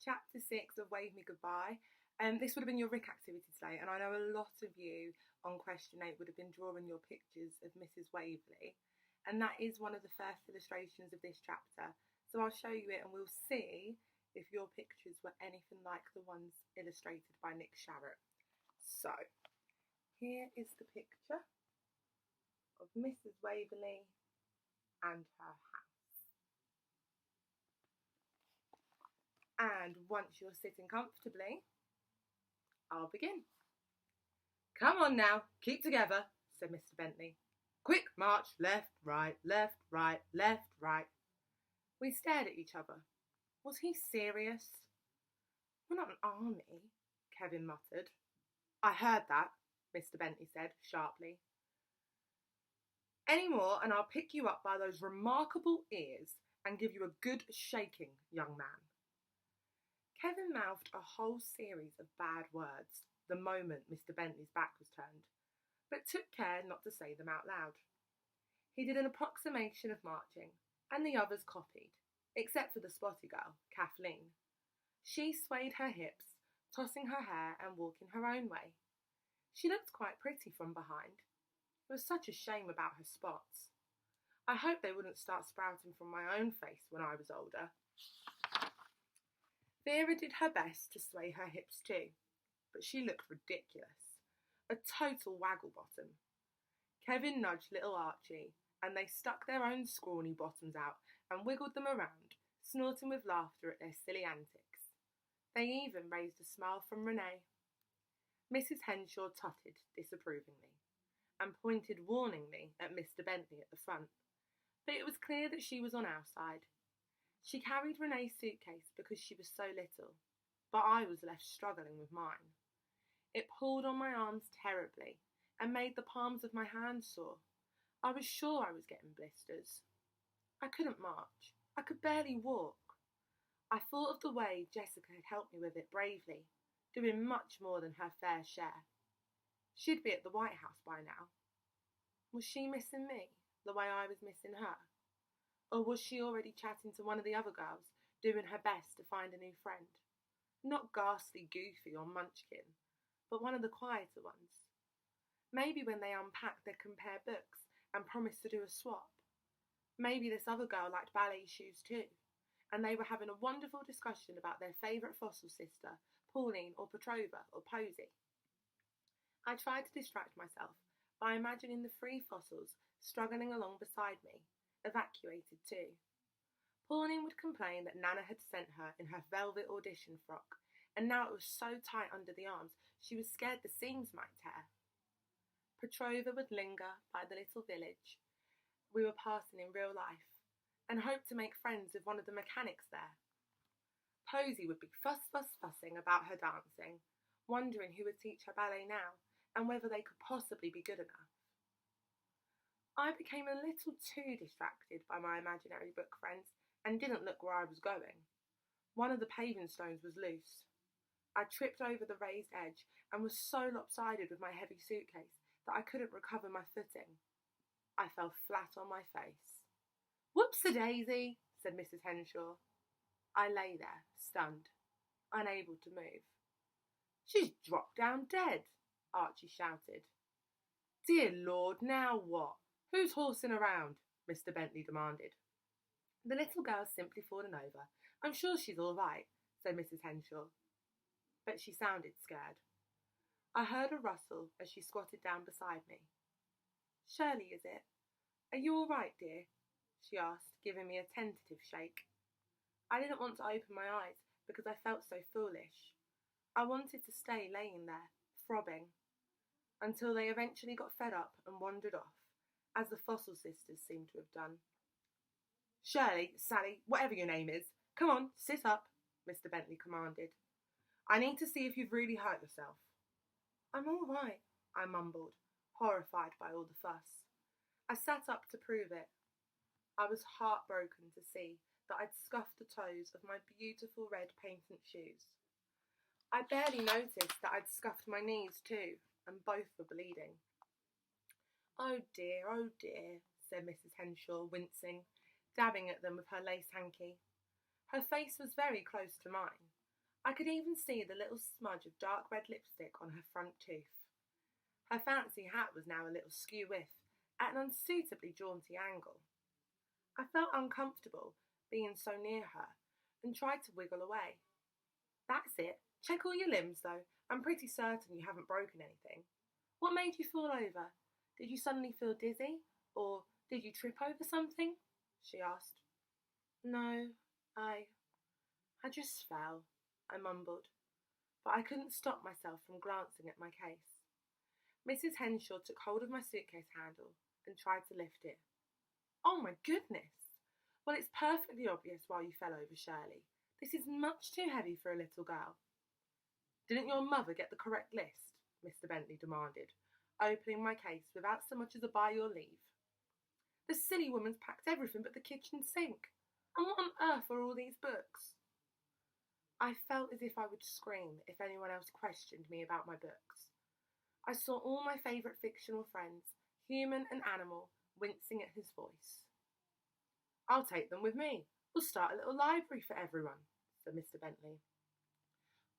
Chapter 6 of Wave Me Goodbye. This would have been your Rick activity today, and I know a lot of you on question 8 would have been drawing your pictures of Mrs. Waverley, and that is one of the first illustrations of this chapter. So I'll show you it and we'll see if your pictures were anything like the ones illustrated by Nick Sharratt. So, here is the picture of Mrs. Waverley and her house. And once you're sitting comfortably, I'll begin. "Come on now, keep together," said Mr. Bentley. "Quick march, left, right, left, right, left, right." We stared at each other. Was he serious? "We're not an army," Kevin muttered. "I heard that," Mr. Bentley said sharply. "Any more and I'll pick you up by those remarkable ears and give you a good shaking, young man." Kevin mouthed a whole series of bad words the moment Mr. Bentley's back was turned, but took care not to say them out loud. He did an approximation of marching, and the others copied, except for the spotty girl, Kathleen. She swayed her hips, tossing her hair and walking her own way. She looked quite pretty from behind. It was such a shame about her spots. I hoped they wouldn't start sprouting from my own face when I was older. Vera did her best to sway her hips too, but she looked ridiculous. A total waggle bottom. Kevin nudged little Archie, and they stuck their own scrawny bottoms out and wiggled them around, snorting with laughter at their silly antics. They even raised a smile from Renee. Mrs. Henshaw tutted disapprovingly and pointed warningly at Mr. Bentley at the front, but it was clear that she was on our side. She carried Renee's suitcase because she was so little, but I was left struggling with mine. It pulled on my arms terribly and made the palms of my hands sore. I was sure I was getting blisters. I couldn't march. I could barely walk. I thought of the way Jessica had helped me with it bravely, doing much more than her fair share. She'd be at the White House by now. Was she missing me the way I was missing her? Or was she already chatting to one of the other girls, doing her best to find a new friend? Not ghastly Goofy or Munchkin, but one of the quieter ones. Maybe when they unpacked they'd compare books and promised to do a swap. Maybe this other girl liked ballet shoes too, and they were having a wonderful discussion about their favourite fossil sister, Pauline or Petrova or Posy. I tried to distract myself by imagining the 3 fossils struggling along beside me, evacuated too. Pauline would complain that Nana had sent her in her velvet audition frock, and now it was so tight under the arms she was scared the seams might tear. Petrova would linger by the little village we were passing in real life, and hope to make friends with one of the mechanics there. Posy would be fussing about her dancing, wondering who would teach her ballet now, and whether they could possibly be good enough. I became a little too distracted by my imaginary book friends and didn't look where I was going. One of the paving stones was loose. I tripped over the raised edge and was so lopsided with my heavy suitcase that I couldn't recover my footing. I fell flat on my face. "Whoops-a-daisy," said Mrs. Henshaw. I lay there, stunned, unable to move. "She's dropped down dead," Archie shouted. "Dear Lord, now what? Who's horsing around?" Mr. Bentley demanded. "The little girl's simply fallen over. I'm sure she's all right," said Mrs. Henshaw. But she sounded scared. I heard a rustle as she squatted down beside me. "Shirley, is it? Are you all right, dear?" she asked, giving me a tentative shake. I didn't want to open my eyes because I felt so foolish. I wanted to stay laying there, throbbing, until they eventually got fed up and wandered off, as the fossil sisters seemed to have done. "Shirley, Sally, whatever your name is, come on, sit up," Mr. Bentley commanded. "I need to see if you've really hurt yourself." "I'm all right," I mumbled, horrified by all the fuss. I sat up to prove it. I was heartbroken to see that I'd scuffed the toes of my beautiful red patent shoes. I barely noticed that I'd scuffed my knees too, and both were bleeding. Oh dear," said Mrs. Henshaw, wincing, dabbing at them with her lace hanky. Her face was very close to mine, I could even see the little smudge of dark red lipstick on her front tooth. Her fancy hat was now a little skew-whiff, at an unsuitably jaunty angle. I felt uncomfortable being so near her and tried to wiggle away. That's it. Check all your limbs, though. I'm pretty certain you haven't broken anything. What made you fall over? Did you suddenly feel dizzy? Or did you trip over something? She asked. No, I just fell, I mumbled, but I couldn't stop myself from glancing at my case. Mrs. Henshaw took hold of my suitcase handle and tried to lift it. Oh my goodness! Well, it's perfectly obvious why you fell over, Shirley. This is much too heavy for a little girl. Didn't your mother get the correct list? Mr. Bentley demanded, opening my case without so much as a by your leave. The silly woman's packed everything but the kitchen sink. And what on earth are all these books? I felt as if I would scream if anyone else questioned me about my books. I saw all my favourite fictional friends, human and animal, wincing at his voice. I'll take them with me. We'll start a little library for everyone, said Mr. Bentley.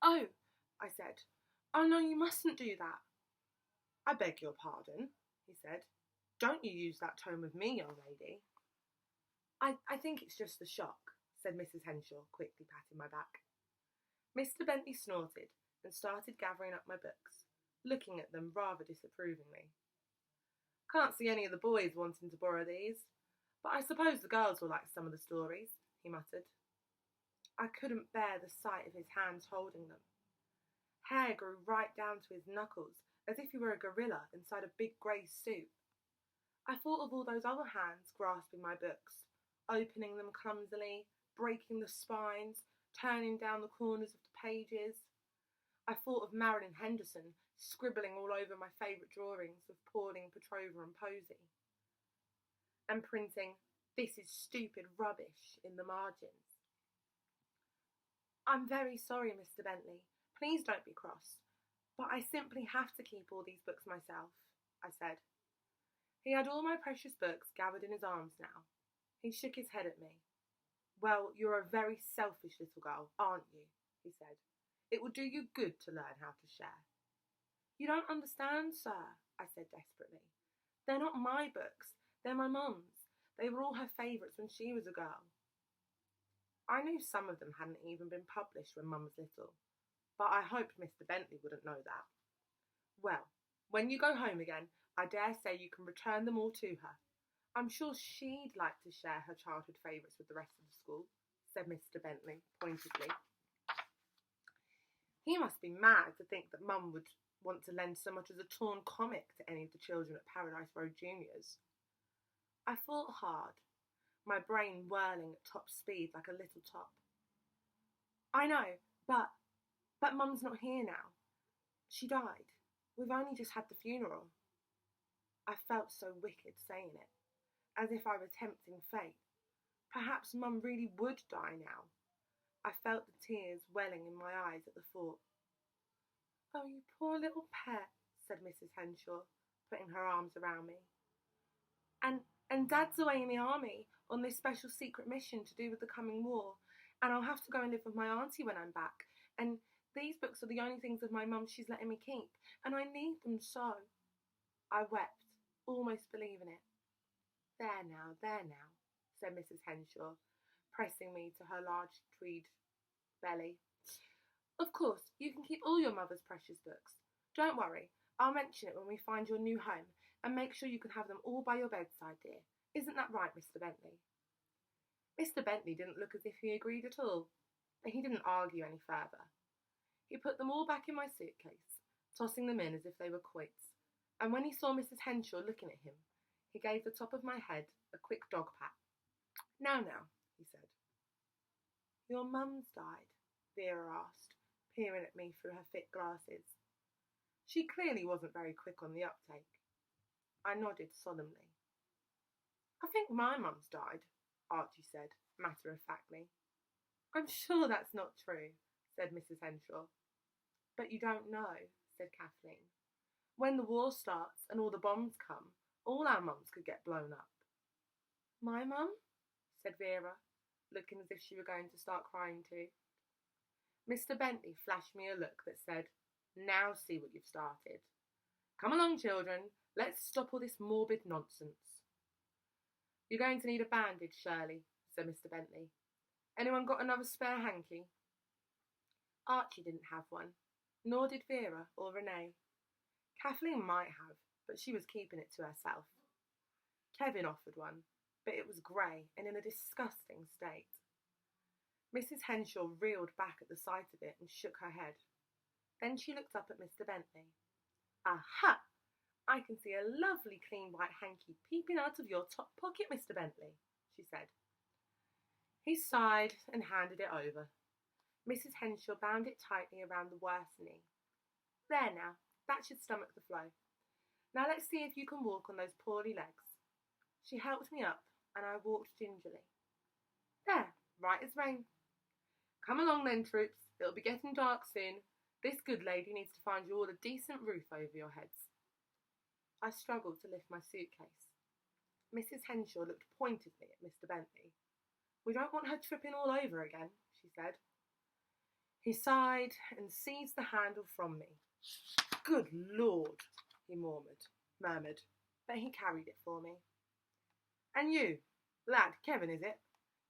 Oh, I said. Oh no, you mustn't do that. I beg your pardon, he said. Don't you use that tone with me, young lady. I think it's just the shock, said Mrs. Henshaw, quickly patting my back. Mr. Bentley snorted and started gathering up my books, looking at them rather disapprovingly. Can't see any of the boys wanting to borrow these, but I suppose the girls will like some of the stories, he muttered. I couldn't bear the sight of his hands holding them. Hair grew right down to his knuckles, as if he were a gorilla inside a big grey suit. I thought of all those other hands grasping my books, opening them clumsily, breaking the spines, turning down the corners of the pages. I thought of Marilyn Henderson scribbling all over my favourite drawings of Pauline, Petrova and Posy, and printing, "This is stupid rubbish," in the margins. I'm very sorry, Mr. Bentley. Please don't be cross, but I simply have to keep all these books myself, I said. He had all my precious books gathered in his arms now. He shook his head at me. Well, you're a very selfish little girl, aren't you? He said. It will do you good to learn how to share. You don't understand, sir, I said desperately. They're not my books. They're my mum's. They were all her favourites when she was a girl. I knew some of them hadn't even been published when Mum was little, but I hoped Mr. Bentley wouldn't know that. Well, when you go home again, I dare say you can return them all to her. I'm sure she'd like to share her childhood favourites with the rest of the school, said Mr. Bentley pointedly. He must be mad to think that Mum would want to lend so much as a torn comic to any of the children at Paradise Road Juniors. I thought hard, my brain whirling at top speed like a little top. I know, but Mum's not here now. She died. We've only just had the funeral. I felt so wicked saying it, as if I were tempting fate. Perhaps Mum really would die now. I felt the tears welling in my eyes at the thought. Oh, you poor little pet, said Mrs. Henshaw, putting her arms around me. And Dad's away in the army on this special secret mission to do with the coming war, and I'll have to go and live with my auntie when I'm back, and these books are the only things of my mum she's letting me keep, and I need them so. I wept, almost believing it. There now, said Mrs. Henshaw, pressing me to her large tweed belly. Of course, you can keep all your mother's precious books. Don't worry, I'll mention it when we find your new home, and make sure you can have them all by your bedside, dear. Isn't that right, Mr. Bentley? Mr. Bentley didn't look as if he agreed at all, but he didn't argue any further. He put them all back in my suitcase, tossing them in as if they were quoits, and when he saw Mrs. Henshaw looking at him, he gave the top of my head a quick dog pat. Now, he said. Your mum's died, Vera asked, peering at me through her thick glasses. She clearly wasn't very quick on the uptake. I nodded solemnly. I think my mum's died, Archie said, matter-of-factly. I'm sure that's not true, said Mrs. Henshaw. But you don't know, said Kathleen. When the war starts and all the bombs come, all our mums could get blown up. My mum? Said Vera, looking as if she were going to start crying too. Mr. Bentley flashed me a look that said, "Now see what you've started. Come along, children, let's stop all this morbid nonsense." "You're going to need a bandage, Shirley," said Mr. Bentley. "Anyone got another spare hanky?" Archie didn't have one, nor did Vera or Renee. Kathleen might have, but she was keeping it to herself. Kevin offered one, but it was grey and in a disgusting state. Mrs. Henshaw reeled back at the sight of it and shook her head. Then she looked up at Mr. Bentley. "Aha! I can see a lovely clean white hanky peeping out of your top pocket, Mr. Bentley," she said. He sighed and handed it over. Mrs. Henshaw bound it tightly around the worst knee. "There now, that should stomach the flow. Now let's see if you can walk on those poorly legs." She helped me up, and I walked gingerly. "There, right as rain." "Come along then, troops. It'll be getting dark soon. This good lady needs to find you all a decent roof over your heads." I struggled to lift my suitcase. Mrs. Henshaw looked pointedly at Mr. Bentley. "We don't want her tripping all over again," she said. He sighed and seized the handle from me. "Good Lord," he murmured, but he carried it for me. "And you, lad, Kevin, is it?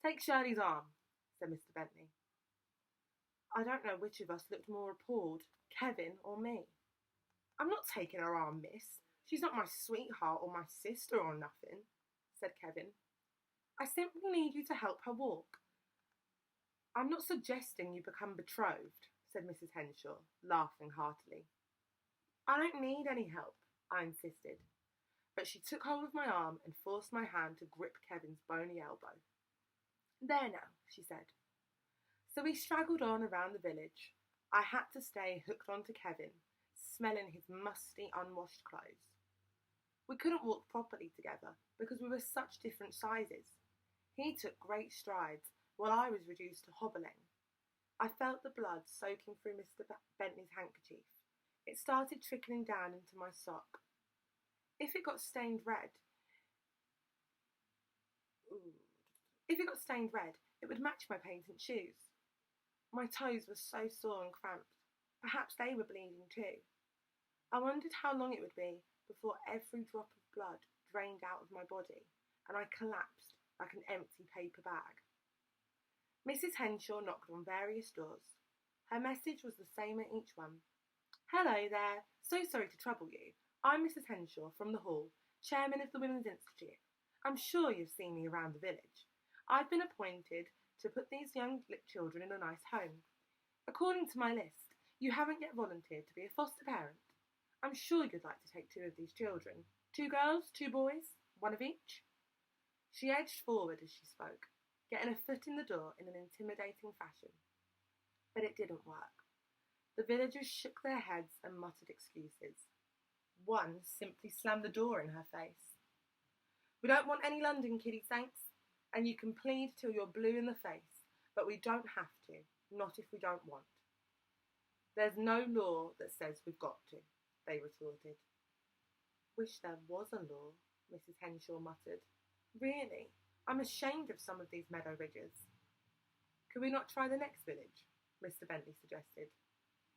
Take Shirley's arm," said Mr. Bentley. I don't know which of us looked more appalled, Kevin or me. "I'm not taking her arm, miss. She's not my sweetheart or my sister or nothing," said Kevin. "I simply need you to help her walk." "I'm not suggesting you become betrothed," said Mrs. Henshaw, laughing heartily. "I don't need any help," I insisted, but she took hold of my arm and forced my hand to grip Kevin's bony elbow. "There now," she said. So we straggled on around the village. I had to stay hooked onto Kevin, smelling his musty, unwashed clothes. We couldn't walk properly together because we were such different sizes. He took great strides, while I was reduced to hobbling. I felt the blood soaking through Mr. Bentley's handkerchief. It started trickling down into my sock. If it got stained red, it would match my patent shoes. My toes were so sore and cramped. Perhaps they were bleeding too. I wondered how long it would be before every drop of blood drained out of my body, and I collapsed like an empty paper bag. Mrs. Henshaw knocked on various doors. Her message was the same at each one. "Hello there. So sorry to trouble you. I'm Mrs. Henshaw from the Hall, chairman of the Women's Institute. I'm sure you've seen me around the village. I've been appointed to put these young children in a nice home. According to my list, you haven't yet volunteered to be a foster parent. I'm sure you'd like to take 2 of these children. 2 girls, 2 boys, 1 of each." She edged forward as she spoke, getting a foot in the door in an intimidating fashion. But it didn't work. The villagers shook their heads and muttered excuses. One simply slammed the door in her face. "We don't want any London kiddies, thanks. And you can plead till you're blue in the face, but we don't have to, not if we don't want." "There's no law that says we've got to," they retorted. "Wish there was a law," Mrs. Henshaw muttered. "Really, I'm ashamed of some of these meadow ridges." "Could we not try the next village?" Mr. Bentley suggested.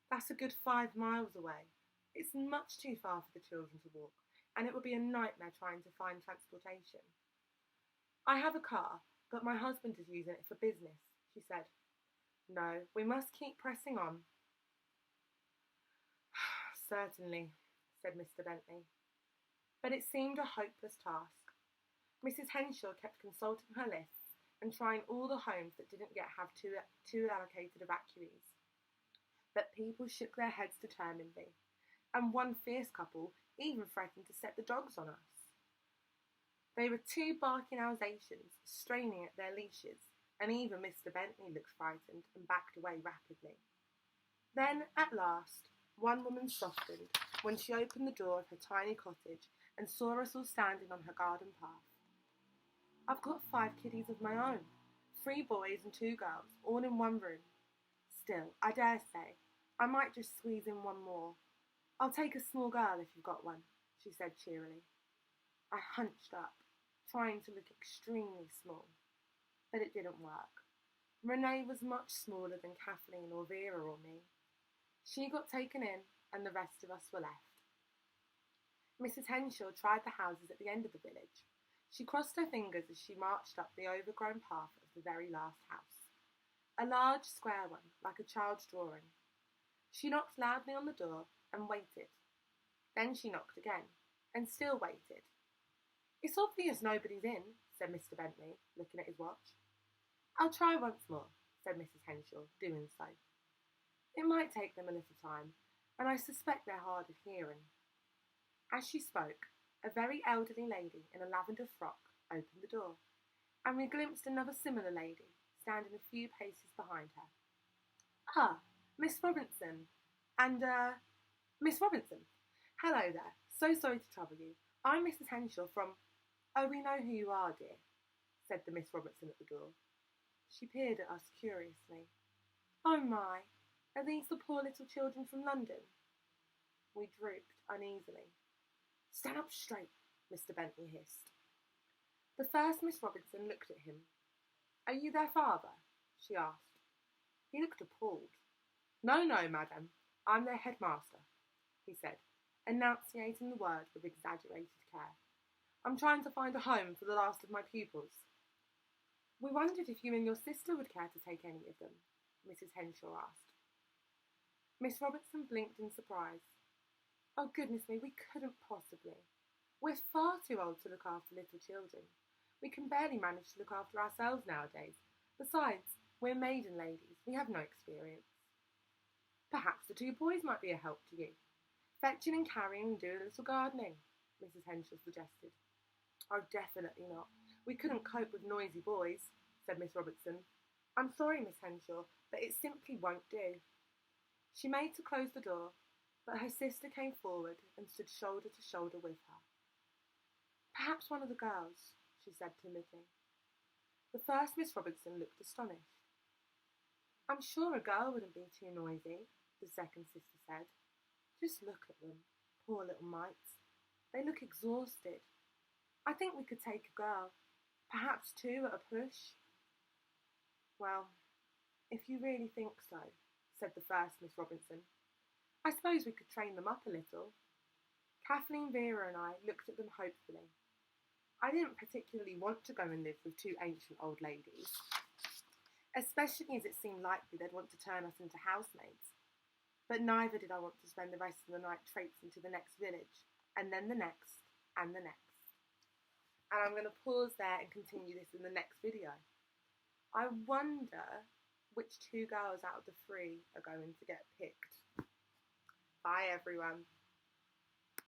"That's a good 5 miles away. It's much too far for the children to walk, and it would be a nightmare trying to find transportation." "I have a car, but my husband is using it for business," she said. "No, we must keep pressing on." "Certainly," said Mr. Bentley. But it seemed a hopeless task. Mrs. Henshaw kept consulting her lists and trying all the homes that didn't yet have two allocated evacuees. But people shook their heads determinedly, and one fierce couple even threatened to set the dogs on us. They were 2 barking Alsatians, straining at their leashes, and even Mr. Bentley looked frightened and backed away rapidly. Then, at last, one woman softened when she opened the door of her tiny cottage and saw us all standing on her garden path. "I've got 5 kiddies of my own, 3 boys and 2 girls, all in one room. Still, I dare say, I might just squeeze in one more. I'll take a small girl if you've got one," she said cheerily. I hunched up, trying to look extremely small, but it didn't work. Renee was much smaller than Kathleen or Vera or me. She got taken in, and the rest of us were left. Mrs. Henshaw tried the houses at the end of the village. She crossed her fingers as she marched up the overgrown path of the very last house. A large square one, like a child's drawing. She knocked loudly on the door and waited. Then she knocked again, and still waited. "It's obvious nobody's in," said Mr. Bentley, looking at his watch. "I'll try once more," said Mrs. Henshaw, doing so. "It might take them a little time, and I suspect they're hard of hearing." As she spoke, a very elderly lady in a lavender frock opened the door, and we glimpsed another similar lady standing a few paces behind her. "Ah, Miss Robinson, and, Miss Robinson. Hello there. So sorry to trouble you. I'm Mrs. Henshaw from—" "Oh, we know who you are, dear," said the Miss Robinson at the door. She peered at us curiously. "Oh my, are these the poor little children from London?" We drooped uneasily. "Stand up straight," Mr. Bentley hissed. The first Miss Robinson looked at him. "Are you their father?" she asked. He looked appalled. No, madam, I'm their headmaster," he said, enunciating the word with exaggerated care. "I'm trying to find a home for the last of my pupils." "We wondered if you and your sister would care to take any of them," Mrs. Henshaw asked. Miss Robinson blinked in surprise. "Oh, goodness me, we couldn't possibly. We're far too old to look after little children. We can barely manage to look after ourselves nowadays. Besides, we're maiden ladies. We have no experience." "Perhaps the two boys might be a help to you. Fetching and carrying and doing a little gardening," Mrs. Henshaw suggested. "Oh, definitely not. We couldn't cope with noisy boys," said Miss Robinson. "I'm sorry, Miss Henshaw, but it simply won't do." She made to close the door, but her sister came forward and stood shoulder to shoulder with her. "Perhaps one of the girls," she said timidly. The first Miss Robinson looked astonished. "I'm sure a girl wouldn't be too noisy," the second sister said. "Just look at them, poor little mites. They look exhausted. I think we could take a girl, perhaps two at a push." "Well, if you really think so," said the first Miss Robinson, "I suppose we could train them up a little." Kathleen, Vera and I looked at them hopefully. I didn't particularly want to go and live with two ancient old ladies, especially as it seemed likely they'd want to turn us into housemaids. But neither did I want to spend the rest of the night traipsing to the next village, and then the next, and the next. And I'm going to pause there and continue this in the next video. I wonder which two girls out of the three are going to get picked. Bye, everyone.